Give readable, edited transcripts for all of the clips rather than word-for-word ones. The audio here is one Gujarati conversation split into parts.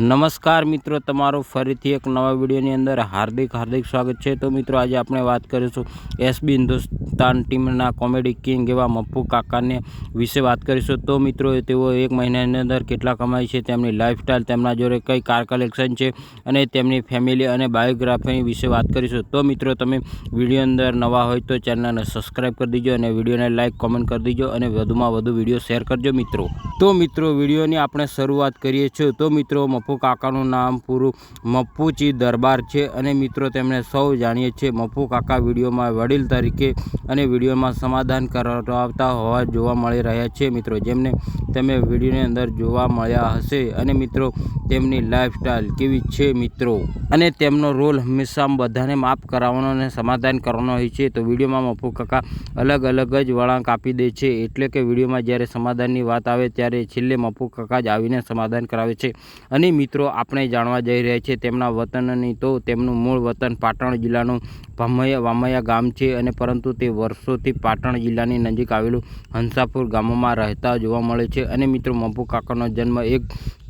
નમસ્કાર મિત્રો, તમારું ફરીથી એક નવા વિડીયોની અંદર હાર્દિક સ્વાગત છે। તો મિત્રો, આજે આપણે વાત કરીશું એસબી હિન્દુસ્તાન ટીમના કોમેડી કિંગ એવા મપ્પુ કાકાને વિશે વાત કરીશું। તો મિત્રો, તેઓ એક મહિનાની અંદર કેટલા કમાય છે, તેમની લાઈફસ્ટાઈલ, તેમના જોડે કઈ કાર કલેક્શન છે અને તેમની ફેમિલી અને બાયોગ્રાફી વિશે વાત કરીશું। તો મિત્રો, તમે વિડીયો અંદર નવા હોય તો ચેનલને સબસ્ક્રાઈબ કરી દીજો અને વિડીયોને લાઈક કોમેન્ટ કરી દીજો અને વધુમાં વધુ વિડીયો શેર કરજો મિત્રો। તો મિત્રો, વિડીયોની આપણે શરૂઆત કરીએ છીએ। તો મિત્રો, મપ્પુ કાકાનું નામ પૂરું મપ્પુજી દરબાર છે અને મિત્રો, તેમને સૌ જાણીએ છીએ મપ્પુ કાકા વિડીયોમાં વડીલ તરીકે અને વિડીયોમાં સમાધાન કરાવતા હોવા જોવા મળી રહ્યા છે મિત્રો, જેમને તમે વિડીયોની અંદર જોવા મળ્યા હશે। અને મિત્રો, તેમની લાઈફસ્ટાઈલ કેવી છે મિત્રો, અને તેમનો રોલ હંમેશા બધાને માફ કરાવવાનો અને સમાધાન કરવાનો હોય છે। તો વિડીયોમાં મપ્પુ કાકા અલગ જ વળાંક આપી દે છે, એટલે કે વિડીયોમાં જ્યારે સમાધાનની વાત આવે ત્યારે છેલ્લે મપ્પુ કાકા જ આવીને સમાધાન કરાવે છે। અને મિત્રો, આપણે જાણવા જઈ રહ્યા છીએ તેમના વતનની। તો તેમનું મૂળ વતન પાટણ જિલ્લાનું વામૈયા ગામ છે, અને પરંતુ તે વર્ષોથી પાટણ જિલ્લાની નજીક આવેલું હંસાપુર ગામમાં રહેતા જોવા મળે છે। અને મિત્રો, મપ્પુ કાકાનો જન્મ એક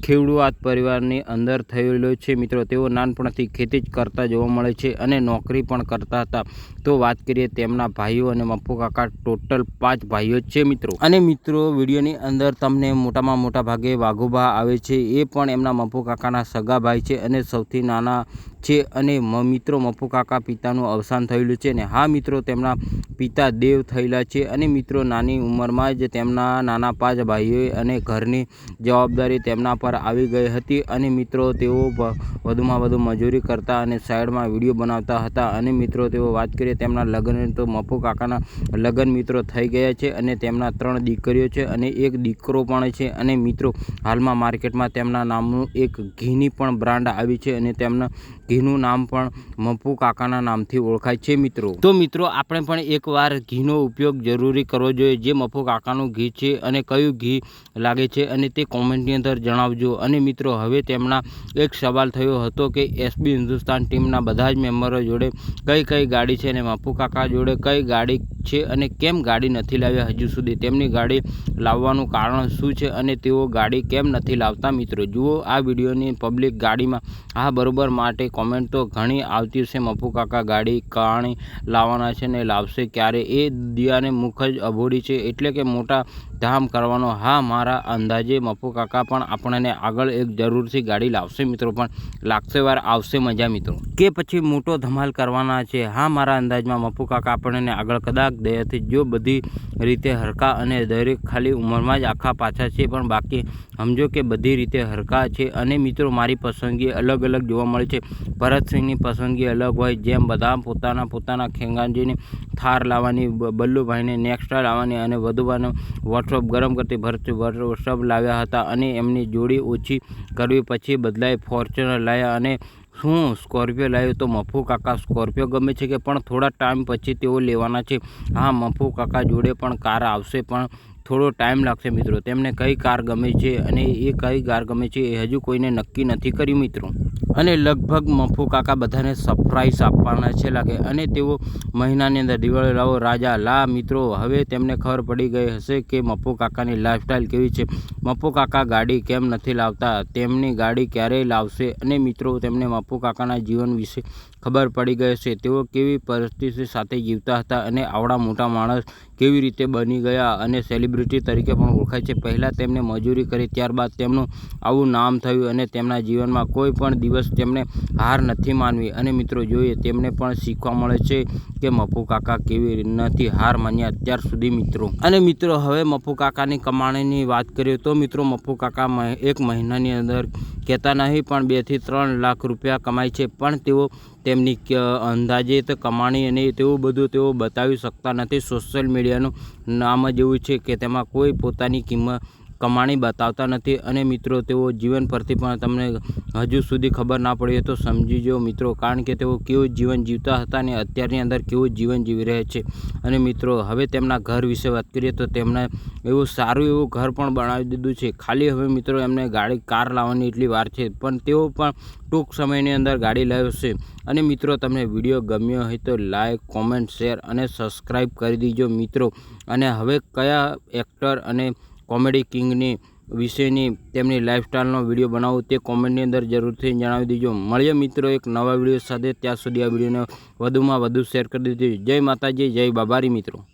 ખેડૂત પરિવારની અંદર થયેલો છે મિત્રો। તેઓ નાનપણથી ખેતી જ કરતા જોવા મળે છે અને નોકરી પણ કરતા હતા। તો વાત કરીએ તેમના ભાઈઓ અને મપ્પુ કાકા ટોટલ 5 ભાઈઓ છે મિત્રો। અને મિત્રો, વિડીયોની અંદર તમને મોટામાં મોટા ભાગે વાઘુબા આવે છે, એ પણ એમના મપ્પુ કાકાના સગા ભાઈ છે અને સૌથી નાના છે। અને મિત્રો, મપ્પુ કાકા પિતાનું અવસાન થયેલું છે અને હા મિત્રો, તેમના પિતા દેવ થયેલા છે। અને મિત્રો, નાની ઉંમરમાં જ તેમના નાના 5 ભાઈઓ અને ઘરની જવાબદારી તેમના પર આવી ગઈ હતી। અને મિત્રો, તેઓ વધુમાં વધુ મજૂરી કરતા અને સાઈડમાં વિડીયો બનાવતા હતા। અને મિત્રો, તેઓ વાત કરીએ તેમના લગ્ન, તો મપ્પુ કાકાના લગ્ન મિત્રો થઈ ગયા છે અને તેમના 3 દીકરીઓ છે અને 1 દીકરો પણ છે। અને મિત્રો, હાલમાં માર્કેટમાં તેમના નામનું એક ઘીની પણ બ્રાન્ડ આવી છે અને તેમના ઘીનું નામ પણ મપ્પુ કાકાના નામથી ઓળખાય છે મિત્રો। તો મિત્રો, આપણે પણ એકવાર ઘીનો ઉપયોગ જરૂરી કરવો જોઈએ, જે મપ્પુ કાકાનું ઘી છે અને કયું ઘી લાગે છે અને તે કોમેન્ટની અંદર જણાવજો। અને મિત્રો, હવે તેમના એક સવાલ થયો હતો કે એસબી હિન્દુસ્તાન ટીમના બધા જ મેમ્બરો જોડે કઈ ગાડી છે અને મપ્પુ કાકા જોડે કઈ ગાડી છે અને કેમ ગાડી નથી લાવ્યા હજુ સુધી, તેમની ગાડી લાવવાનું કારણ શું છે અને તેઓ ગાડી કેમ નથી લાવતા મિત્રો। જુઓ આ વિડીયોની પબ્લિક ગાડીમાં હા બરોબર માટે કોમેન્ટ તો ઘણી આવતી છે। મપ્પુ કાકા ગાડી કાણી લાવવાના છે ને લાવશે ક્યારે, એ દિયાને મુખ જ અભોડી છે, એટલે કે મોટા ધામ કરવાનો। હા, મારા અંદાજે મપ્પુ કાકા પણ આપણને આગળ એક જરૂરથી ગાડી લાવશે મિત્રો, પણ લાગશે વાર, આવશે મજા મિત્રો, કે પછી મોટો ધમાલ કરવાના છે। હા, મારા અંદાજમાં મપ્પુ કાકા આપણને આગળ કદાચ દયાથી જો બધી રીતે હરખા અને દરેક ખાલી ઉંમરમાં જ આખા પાછા છે, પણ બાકી સમજો કે બધી રીતે હરખા છે। અને મિત્રો, મારી પસંદગી અલગ જોવા મળે છે, ભરતસિંહની પસંદગી અલગ હોય, જેમ બધા પોતાના ખેંગાજીને થાર લાવવાની, બલ્લુભાઈને નેક્સ્ટા લાવવાની અને વધુબાને વોટ્સઅપ ગરમ કરતી વોટ્સઅપ લાવ્યા હતા અને એમની જોડી ઓછી કરવી, પછી બદલાઈ ફોર્ચ્યુનર લાવ્યા અને શું સ્કોર્પિયો લાવ્યો। તો મપ્પુ કાકા સ્કોર્પિયો ગમે છે કે પણ થોડા ટાઈમ પછી તેઓ લેવાના છે। હા, મપ્પુ કાકા જોડે પણ કાર આવશે, પણ થોડો ટાઈમ લાગશે મિત્રો। તેમને કઈ કાર ગમે છે અને એ કઈ કાર ગમે છે એ હજુ કોઈને નક્કી નથી કર્યું મિત્રો। અને લગભગ મપ્પુ કાકા બધાને સરપ્રાઈઝ આપવાના છે લાગે, અને તેઓ મહિનાની અંદર દિવાળી લાવો રાજા લા મિત્રો। હવે તેમને ખબર પડી ગઈ હશે કે મપ્પુ કાકાની લાઈફસ્ટાઈલ કેવી છે, મપ્પુ કાકા ગાડી કેમ નથી લાવતા, તેમની ગાડી ક્યારે લાવશે। અને મિત્રો, તેમને મપ્પુ કાકાના જીવન વિશે ખબર પડી ગઈ હશે, તેઓ કેવી પરિસ્થિતિ સાથે જીવતા હતા અને આવડા મોટા માણસ કેવી રીતે બની ગયા અને સેલિબ્રિટી તરીકે પણ ઓળખાય છે। પહેલાં તેમને મજૂરી કરી, ત્યારબાદ તેમનું આવું નામ થયું અને તેમના જીવનમાં કોઈ પણ દિવસ તેમને હાર નથી માનવી। અને મિત્રો, જોઈએ તેમને પણ શીખવા મળે છે કે મપ્પુ કાકા કેવી નથી હાર માન્યા અત્યાર સુધી મિત્રો। અને મિત્રો, હવે મપ્પુ કાકાની કમાણીની વાત કરીએ તો મિત્રો, મપ્પુ કાકા એક મહિનાની અંદર કહેતા નહીં પણ 2 થી 3 લાખ રૂપિયા કમાય છે, પણ તેઓ તેમની અંદાજિત કમાણી અને તેવું બધું તેઓ બતાવી શકતા નથી। સોશિયલ મીડિયાનું નામ જ એવું છે કે તેમાં કોઈ પોતાની કમાણી બતાવતા નથી। અને મિત્રો, તેઓ જીવન પરથી પણ તમને હજુ સુધી ખબર ના પડી હોય તો સમજીજો મિત્રો, કારણ કે તેઓ કેવું જીવન જીવતા હતા અને અત્યારની અંદર કેવું જીવન જીવી રહ્યા છે। અને મિત્રો, હવે તેમના ઘર વિશે વાત કરીએ તો તેમણે એવું સારું એવું ઘર પણ બનાવી દીધું છે, ખાલી હવે મિત્રો એમને કાર લાવવાની એટલી વાર છે, પણ તેઓ પણ ટૂંક સમયની અંદર ગાડી લાવશે। અને મિત્રો, તમને વિડીયો ગમ્યો હોય તો લાઈક કોમેન્ટ શેર અને સબસ્ક્રાઈબ કરી દીજો મિત્રો। અને હવે કયા એક્ટર અને કોમેડી કિંગની વિશેની તેમની લાઈફસ્ટાઈલનો વિડીયો બનાવું તે કોમેન્ટની અંદર જરૂરથી જણાવી દેજો. મળીએ મિત્રો એક નવા વિડીયો સાથે. ત્યાં સુધી આ વિડીયોને વધુમાં વધુ શેર કરી દેજો. જય માતાજી, જય બાબારી મિત્રો.